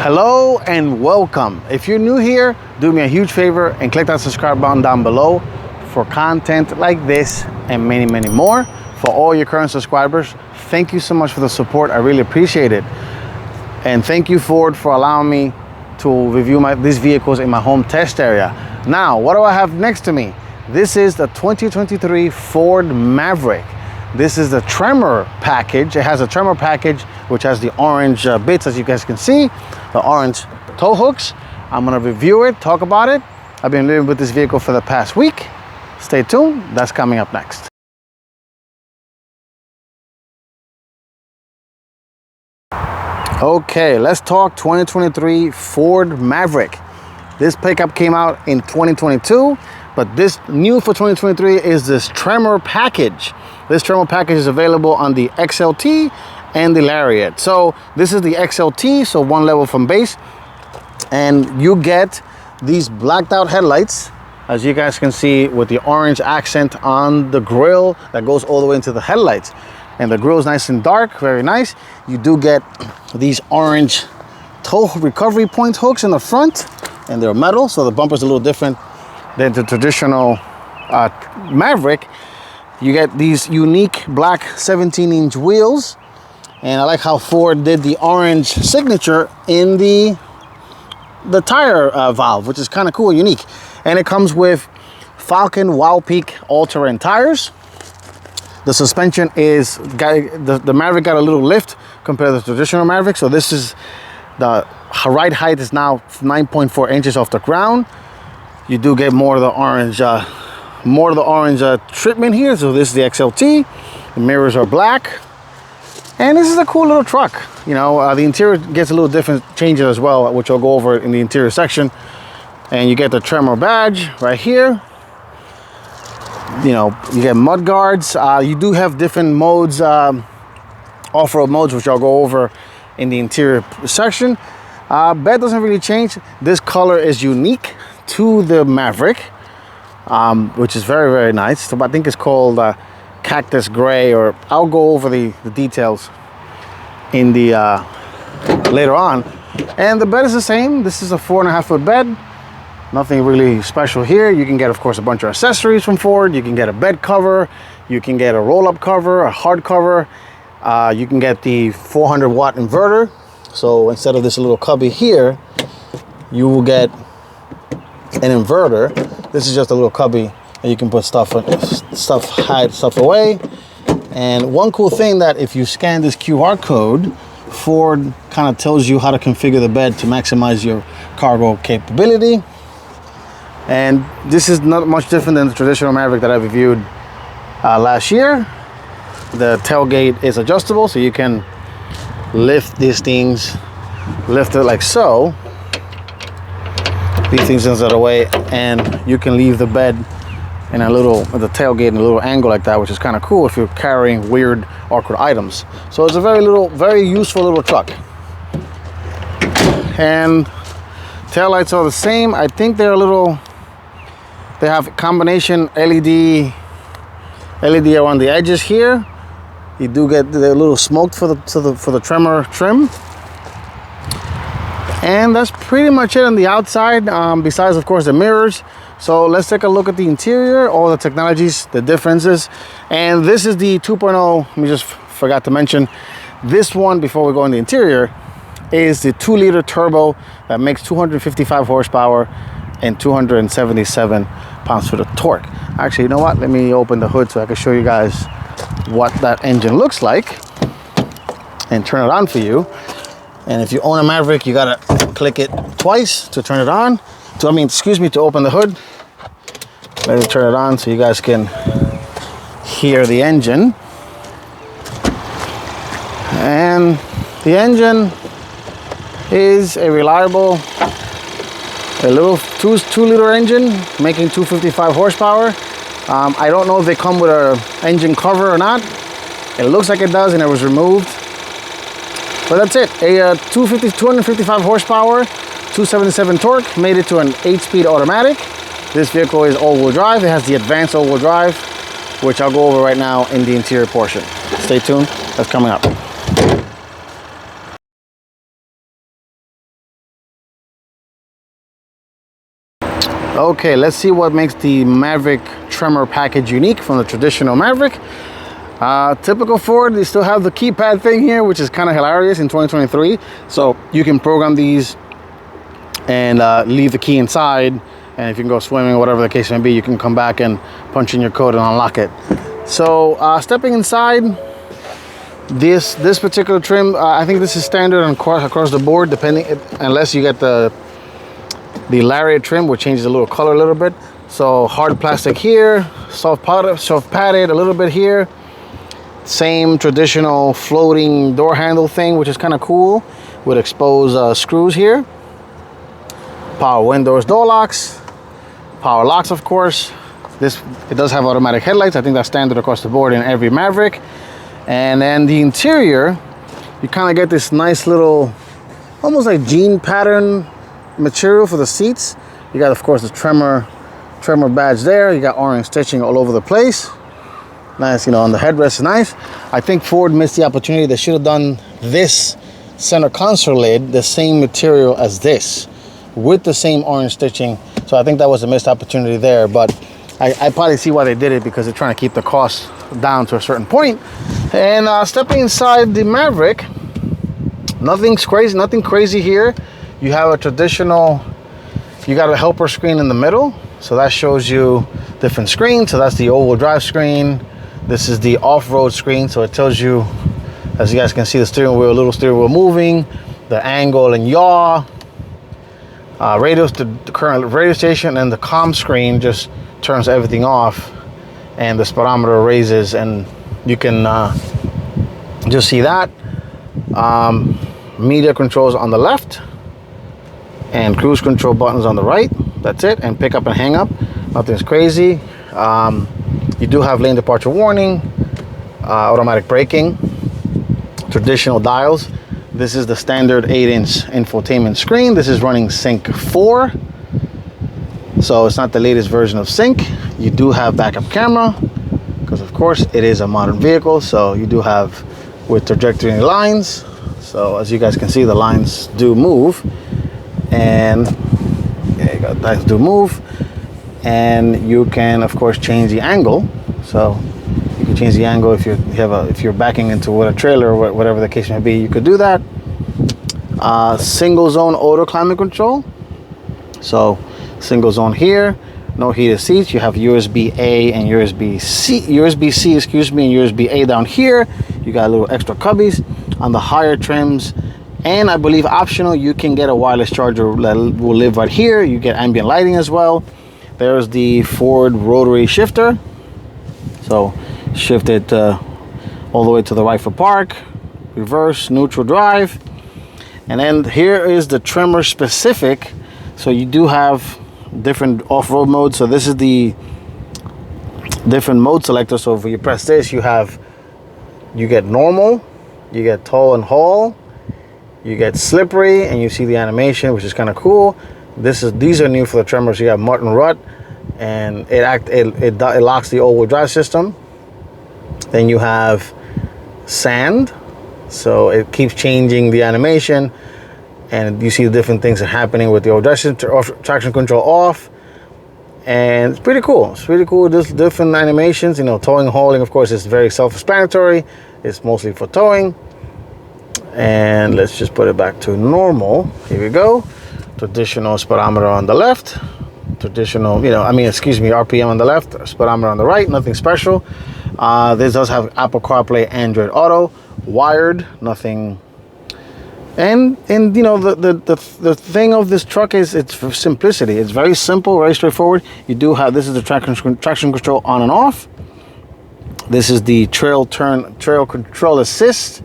Hello and welcome. If you're new here, do me a huge favor and click that subscribe button down below for content like this and many more. For all your current subscribers, thank you so much for the support. I really appreciate it. And thank you, Ford, for allowing me to review these vehicles in my home test area. Now, what do I have next to me? This is the 2023 Ford Maverick. This is the Tremor package. It has a Tremor package, which has the orange bits, as you guys can see, the orange tow hooks. I'm gonna review it, talk about it. I've been living with this vehicle for the past week. Stay tuned, that's coming up next. Okay, let's talk 2023 Ford Maverick. This pickup came out in 2022, but this new for 2023 is this Tremor package. This Tremor package is available on the XLT and the Lariat. So this is the XLT, so one level from base, and you get these blacked out headlights, as you guys can see, with the orange accent on the grille that goes all the way into the headlights. And the grille is nice and dark, very nice. You do get these orange tow recovery point hooks in the front, and they're metal, so the bumper's a little different than the traditional Maverick. You get these unique black 17-inch wheels, and I like how Ford did the orange signature in the tire valve, which is kind of cool and unique. And it comes with Falcon Wow Peak all-terrain tires. The suspension is, the Maverick got a little lift compared to the traditional Maverick. So this is, the ride height is now 9.4 inches off the ground. You do get more of the orange treatment here. So this is the XLT. The mirrors are black. And this is a cool little truck. You know, the interior gets a little different changes as well, which I'll go over in the interior section. And you get the Tremor badge right here. You know, you get mud guards. You do have different modes, off-road modes, which I'll go over in the interior section. Bed doesn't really change. This color is unique to the Maverick, which is very nice. So I think it's called cactus gray, or I'll go over the details in the later on. And the bed is the same. This is a 4.5-foot bed. Nothing really special here. You can get, of course, a bunch of accessories from Ford. You can get a bed cover. You can get a roll-up cover, a hard cover. You can get the 400-watt inverter. So instead of this little cubby here, you will get an inverter. This is just a little cubby, and you can put hide stuff away. And one cool thing, that if you scan this QR code, Ford kind of tells you how to configure the bed to maximize your cargo capability. And this is not much different than the traditional Maverick that I reviewed last year. The tailgate is adjustable, so you can lift these things, lift it like so. These things out of the way, and you can leave the bed in the tailgate in a little angle like that, which is kind of cool if you're carrying weird, awkward items. So it's a very useful little truck. And taillights are the same. I think they're they have combination LED around the edges here. You do get the little smoke for the Tremor trim. And that's pretty much it on the outside, besides, of course, the mirrors. So let's take a look at the interior, all the technologies, the differences. And this is the 2.0, we just forgot to mention, this one, before we go in the interior, is the 2-liter turbo that makes 255 horsepower and 277 pounds-foot of torque. Actually, you know what? Let me open the hood so I can show you guys what that engine looks like and turn it on for you. And if you own a Maverick, you gotta click it twice to turn it on. To open the hood. Let me turn it on so you guys can hear the engine. And the engine is a reliable, little 2-liter engine making 255 horsepower. I don't know if they come with an engine cover or not. It looks like it does, and it was removed. But that's it. A 255 horsepower, 277 torque, made it to an 8-speed automatic. This vehicle is all-wheel drive. It has the advanced all-wheel drive, which I'll go over right now in the interior portion. Stay tuned. That's coming up. Okay, let's see what makes the Maverick Tremor package unique from the traditional Maverick. Typical Ford, they still have the keypad thing here, which is kind of hilarious in 2023. So you can program these and leave the key inside, and if you can go swimming or whatever the case may be, you can come back and punch in your code and unlock it. So stepping inside, this particular trim, I think this is standard across the board, unless you get the Lariat trim, which changes a little color a little bit. So hard plastic here, soft padded a little bit here. Same traditional floating door handle thing, which is kind of cool, with exposed screws here. Power windows, door locks, power locks, of course. It does have automatic headlights. I think that's standard across the board in every Maverick. And then the interior, you kind of get this nice little, almost like jean pattern material for the seats. You got, of course, the Tremor badge there. You got orange stitching all over the place. Nice, on the headrest is nice. I think Ford missed the opportunity. They should have done this center console lid the same material as this, with the same orange stitching. So I think that was a missed opportunity there, but I probably see why they did it, because they're trying to keep the cost down to a certain point. And stepping inside the Maverick, nothing crazy here. You have a traditional, you got a helper screen in the middle. So that shows you different screens. So that's the all-wheel drive screen. This is the off-road screen. So it tells you, as you guys can see, the little steering wheel moving, the angle and yaw, radios to the current radio station, and the comm screen just turns everything off, and the speedometer raises, and you can just see that. Media controls on the left, and cruise control buttons on the right. That's it. And pick up and hang up. Nothing's crazy. You do have lane departure warning, automatic braking, traditional dials. This is the standard 8-inch infotainment screen. This is running Sync 4. So it's not the latest version of Sync. You do have backup camera, because of course it is a modern vehicle. So you do have with trajectory lines. So as you guys can see, the lines do move, and lines do move, and you can of course change the angle. So you can change the angle if you're backing into a trailer or whatever the case may be. You could do that. Single zone auto climate control. So single zone here, no heated seats. You have USB-A and USB-C, and USB-A down here. You got a little extra cubbies. On the higher trims, and I believe optional, you can get a wireless charger that will live right here. You get ambient lighting as well. There's the Ford rotary shifter. So shift it all the way to the right for park, reverse, neutral drive. And then here is the Tremor specific. So you do have different off-road modes. So this is the different mode selector. So if you press this, you get normal, you get tow and haul, you get slippery, and you see the animation, which is kind of cool. These are new for the Tremors. You got Martin Rut, and it locks the all-wheel drive system. Then you have sand, so it keeps changing the animation, and you see the different things that are happening with the all-wheel drive system, traction control off, and it's pretty cool. It's really cool. There's different animations. Towing and hauling, of course, is very self-explanatory. It's mostly for towing. And let's just put it back to normal. Here we go. Traditional speedometer on the left. RPM on the left, speedometer on the right. Nothing special. This does have Apple CarPlay, Android Auto, wired, nothing. And the thing of this truck is its simplicity. It's very simple, very straightforward. You do have, this is the traction control on and off. This is the trail control assist.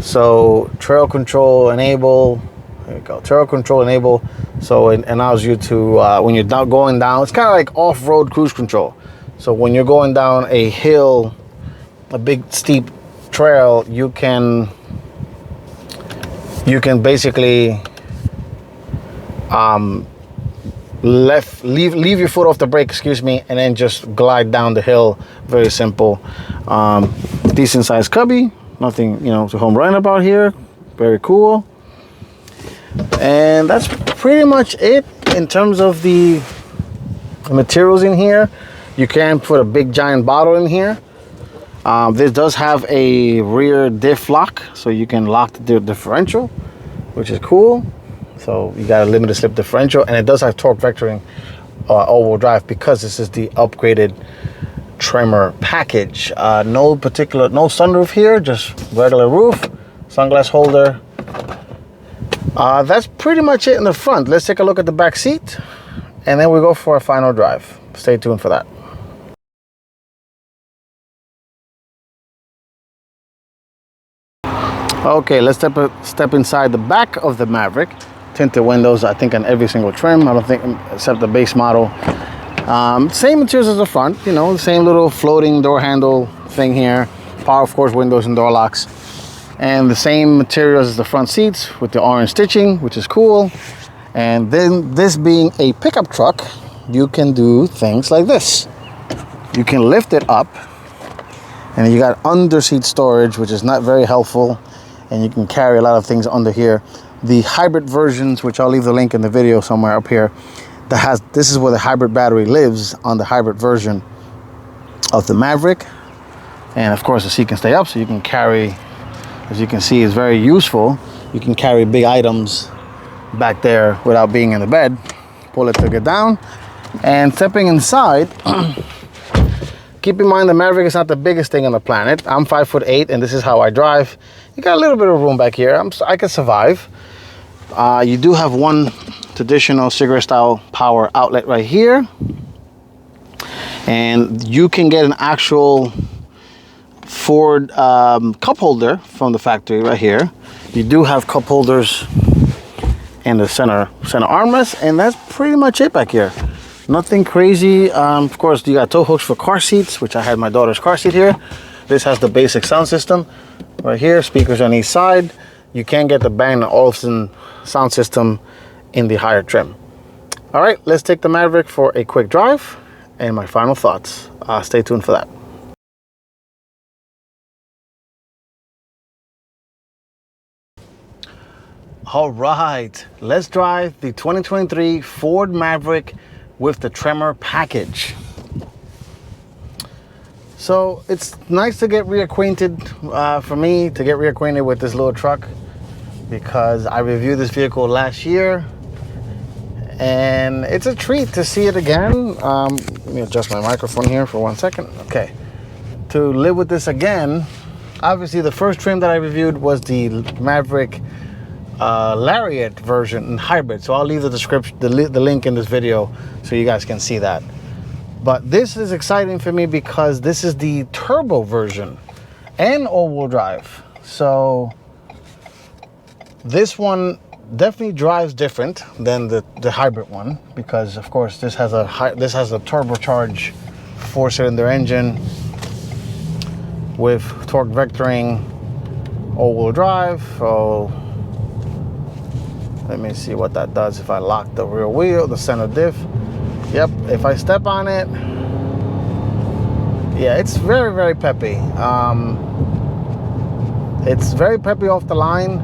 So trail control enable. There we go. Trail control enable. So it allows you to when you're going down. It's kind of like off-road cruise control. So when you're going down a hill, a big steep trail, you can basically leave your foot off the brake, and then just glide down the hill. Very simple. Decent sized cubby, nothing to home run about here. Very cool. And that's pretty much it in terms of the The materials in here, you can put a big giant bottle in here. This does have a rear diff lock, so you can lock the differential, which is cool. So you got a limited slip differential, and it does have torque vectoring all-wheel drive because this is the upgraded Tremor package. No sunroof here, just regular roof, sunglass holder. That's pretty much it in the front. Let's take a look at the back seat, and then we go for a final drive. Stay tuned for that. Okay, let's step inside the back of the Maverick. Tinted windows, I think, on every single trim. I don't think, except the base model. Same materials as the front, you know, the same little floating door handle thing here. Power, of course, windows and door locks. And the same materials as the front seats with the orange stitching, which is cool. And then this being a pickup truck, you can do things like this. You can lift it up, and you got under seat storage, which is not very helpful. And you can carry a lot of things under here. The hybrid versions, which I'll leave the link in the video somewhere up here, this is where the hybrid battery lives, on the hybrid version of the Maverick. And of course the seat can stay up, so you can carry, as you can see, is very useful. You can carry big items back there without being in the bed. Pull it to get down. And stepping inside, keep in mind the Maverick is not the biggest thing on the planet. I'm 5'8", and this is how I drive. You got a little bit of room back here. I can survive. You do have one traditional cigarette style power outlet right here, and you can get an actual Ford cup holder from the factory right here. You do have cup holders in the center armrest, and that's pretty much it back here. Nothing crazy. Of course, you got tow hooks for car seats, which I had my daughter's car seat here. This has the basic sound system right here, speakers on each side. You can get the Bang & Olufsen sound system in the higher trim. All right, let's take the Maverick for a quick drive and my final thoughts. Stay tuned for that. All right, let's drive the 2023 Ford Maverick with the Tremor package. So it's nice to get reacquainted, for me to get reacquainted with this little truck, because I reviewed this vehicle last year, and it's a treat to see it again. Let me adjust my microphone here for 1 second. Okay, to live with this again. Obviously the first trim that I reviewed was the Maverick Lariat version and hybrid, so I'll leave the description, the link in this video, so you guys can see that. But this is exciting for me because this is the turbo version and all-wheel drive. So this one definitely drives different than the hybrid one, because of course this has a turbocharged 4-cylinder engine with torque vectoring all-wheel drive. So let me see what that does if I lock the rear wheel, the center diff. Yep, if I step on it, yeah, it's very, very peppy. It's very peppy off the line,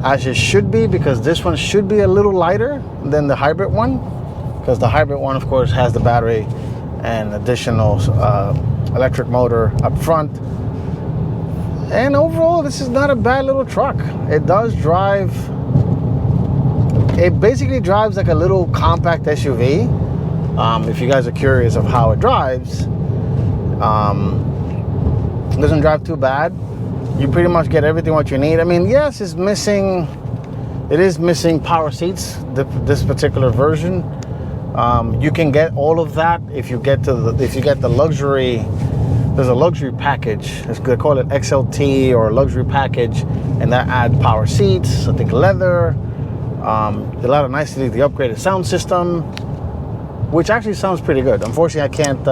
as it should be, because this one should be a little lighter than the hybrid one, because the hybrid one, of course, has the battery and additional electric motor up front. And overall, this is not a bad little truck. It does drive, it basically drives like a little compact SUV. If you guys are curious of how it drives, it doesn't drive too bad. You pretty much get everything what you need. I mean, yes, it is missing power seats, this particular version. You can get all of that if you get the luxury. There's a luxury package. They call it XLT or luxury package, and that adds power seats, I think leather, a lot of nicely the upgraded sound system, which actually sounds pretty good. Unfortunately, I can't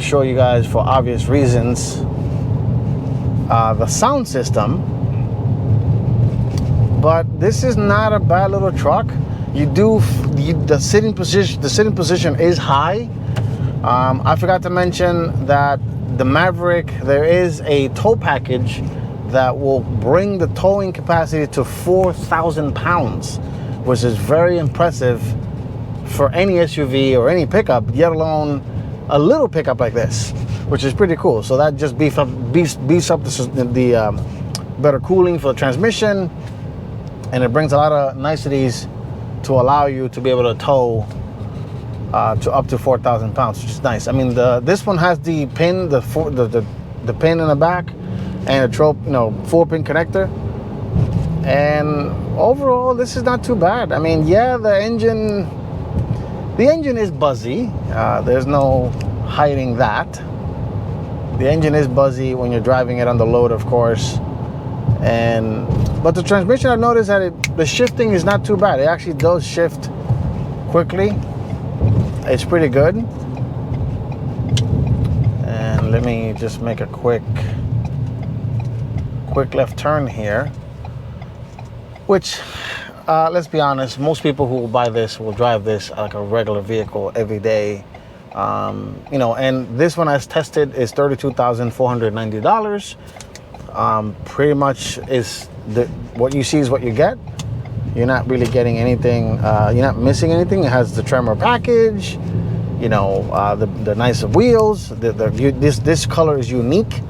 show you guys, for obvious reasons, the sound system. But this is not a bad little truck. The sitting position is high. I forgot to mention that the Maverick, there is a tow package that will bring the towing capacity to 4,000 pounds, which is very impressive for any SUV or any pickup, let alone a little pickup like this, which is pretty cool. So that just beefs up the better cooling for the transmission, and it brings a lot of niceties to allow you to be able to tow to up to 4,000 pounds, which is nice. I mean, this one has the pin, the pin in the back, and a 4-pin connector. And overall, this is not too bad. I mean, yeah, the engine is buzzy. There's no hiding that. The engine is buzzy when you're driving it on the load, of course. But the transmission, I've noticed that the shifting is not too bad. It actually does shift quickly. It's pretty good. And let me just make a quick left turn here. Which, let's be honest, most people who will buy this will drive this like a regular vehicle every day. And this one as tested is $32,490. Pretty much is what you see is what you get. You're not really getting anything. You're not missing anything. It has the Tremor package. The nice wheels. This color is unique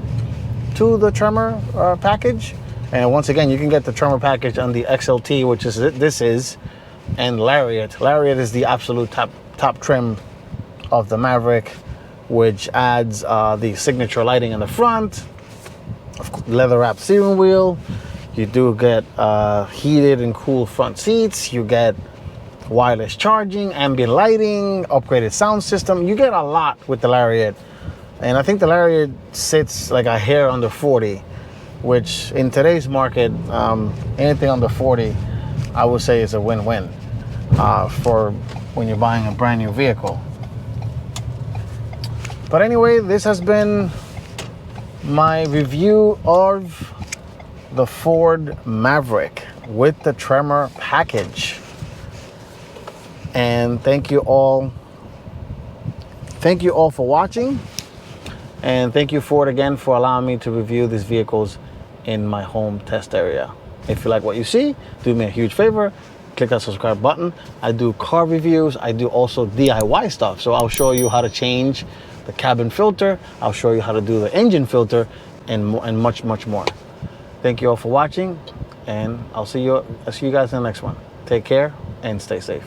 to the Tremor package. And once again, you can get the Tremor package on the XLT, which is and Lariat. Lariat is the absolute top trim of the Maverick, which adds the signature lighting in the front, leather wrapped steering wheel. You do get heated and cool front seats. You get wireless charging, ambient lighting, upgraded sound system. You get a lot with the Lariat. And I think the Lariat sits like a hair under 40, which in today's market, anything under 40, I would say is a win-win for when you're buying a brand new vehicle. But anyway, this has been my review of the Ford Maverick with the Tremor package. And thank you all for watching. And thank you, Ford, again, for allowing me to review these vehicles in my home test area. If you like what you see, do me a huge favor, click that subscribe button. I do car reviews. I do also DIY stuff. So I'll show you how to change the cabin filter. I'll show you how to do the engine filter and much, much more. Thank you all for watching, and I'll see you guys in the next one. Take care and stay safe.